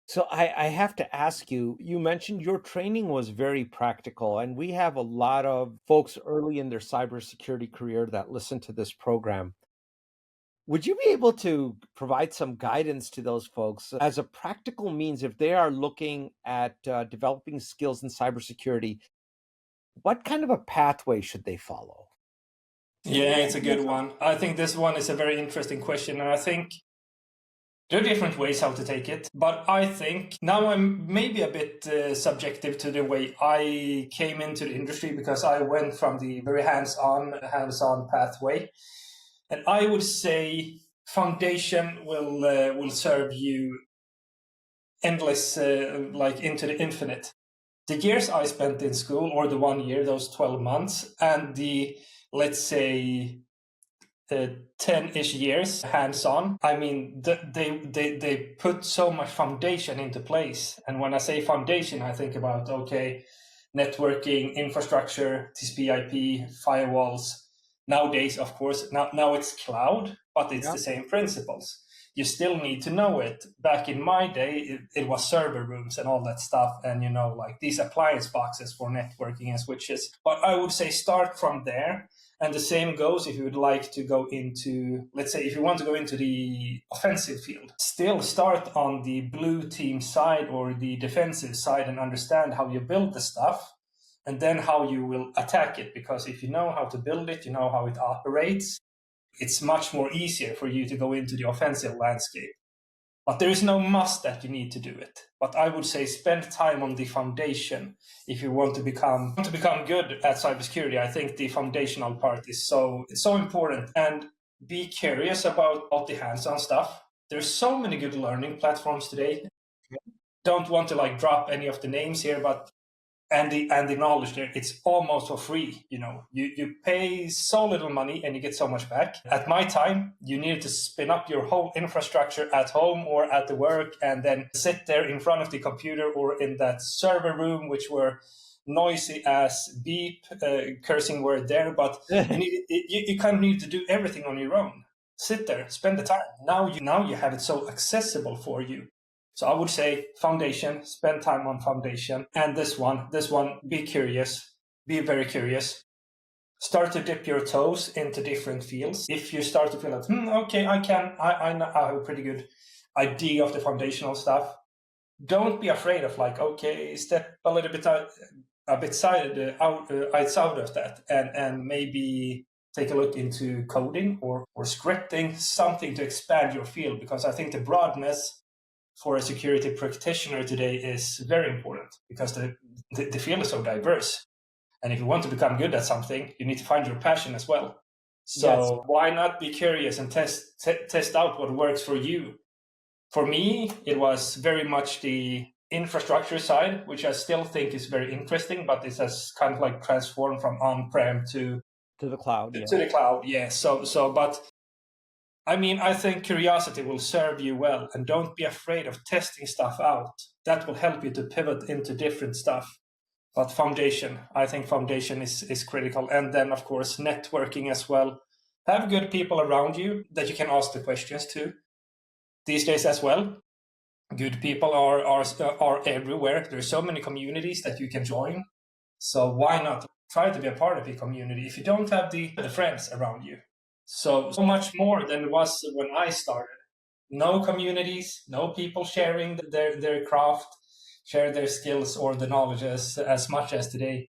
So I have to ask you, you mentioned your training was very practical, and we have a lot of folks early in their cybersecurity career that listen to this program. Would you be able to provide some guidance to those folks as a practical means if they are looking at developing skills in cybersecurity? What kind of a pathway should they follow? Yeah, it's a good one. I think this one is a very interesting question, and I think there are different ways how to take it. But I think now I'm maybe a bit subjective to the way I came into the industry, because I went from the very hands-on pathway, and I would say foundation will serve you endless, like into the infinite. The years I spent in school, or the 1 year, those 12 months, and the, let's say, 10-ish years hands-on, I mean, they put so much foundation into place. And when I say foundation, I think about, okay, networking, infrastructure, TCP/IP, firewalls. Nowadays, of course, now it's cloud, but it's the same principles. You still need to know it. Back in my day, it was server rooms and all that stuff, and like these appliance boxes for networking and switches. But I would say start from there. And the same goes if you would like to go into, let's say, if you want to go into the offensive field, still start on the blue team side or the defensive side and understand how you build the stuff, and then how you will attack it. Because if you know how to build it, you know how it operates, it's much more easier for you to go into the offensive landscape. But there is no must that you need to do it. But I would say spend time on the foundation if you want to become good at cybersecurity. I think the foundational part is so important. And be curious about the hands-on stuff. There's so many good learning platforms today. Don't want to drop any of the names here, but and the knowledge there, it's almost for free. You pay so little money and you get so much back. At my time, you needed to spin up your whole infrastructure at home or at the work, and then sit there in front of the computer or in that server room, which were noisy as beep, cursing word there, but you kind of need to do everything on your own. Sit there, spend the time. Now you have it so accessible for you. So I would say foundation, spend time on foundation. And this one, be curious, be very curious. Start to dip your toes into different fields. If you start to feel like, okay, I have a pretty good idea of the foundational stuff, don't be afraid of okay, step a little bit out of that, and maybe take a look into coding or scripting, something to expand your field. Because I think the broadness for a security practitioner today is very important, because the field is so diverse. And if you want to become good at something, you need to find your passion as well. So why not be curious and test out what works for you? For me, it was very much the infrastructure side, which I still think is very interesting, but it has kind of transformed from on-prem to the cloud. To the cloud, yeah. But I mean, I think curiosity will serve you well, and don't be afraid of testing stuff out. That will help you to pivot into different stuff. But foundation, I think foundation is critical. And then, of course, networking as well. Have good people around you that you can ask the questions to. These days as well, good people are everywhere. There's so many communities that you can join. So why not try to be a part of a community if you don't have the friends around you? So much more than it was when I started. No communities, no people sharing their craft, share their skills or the knowledge as much as today.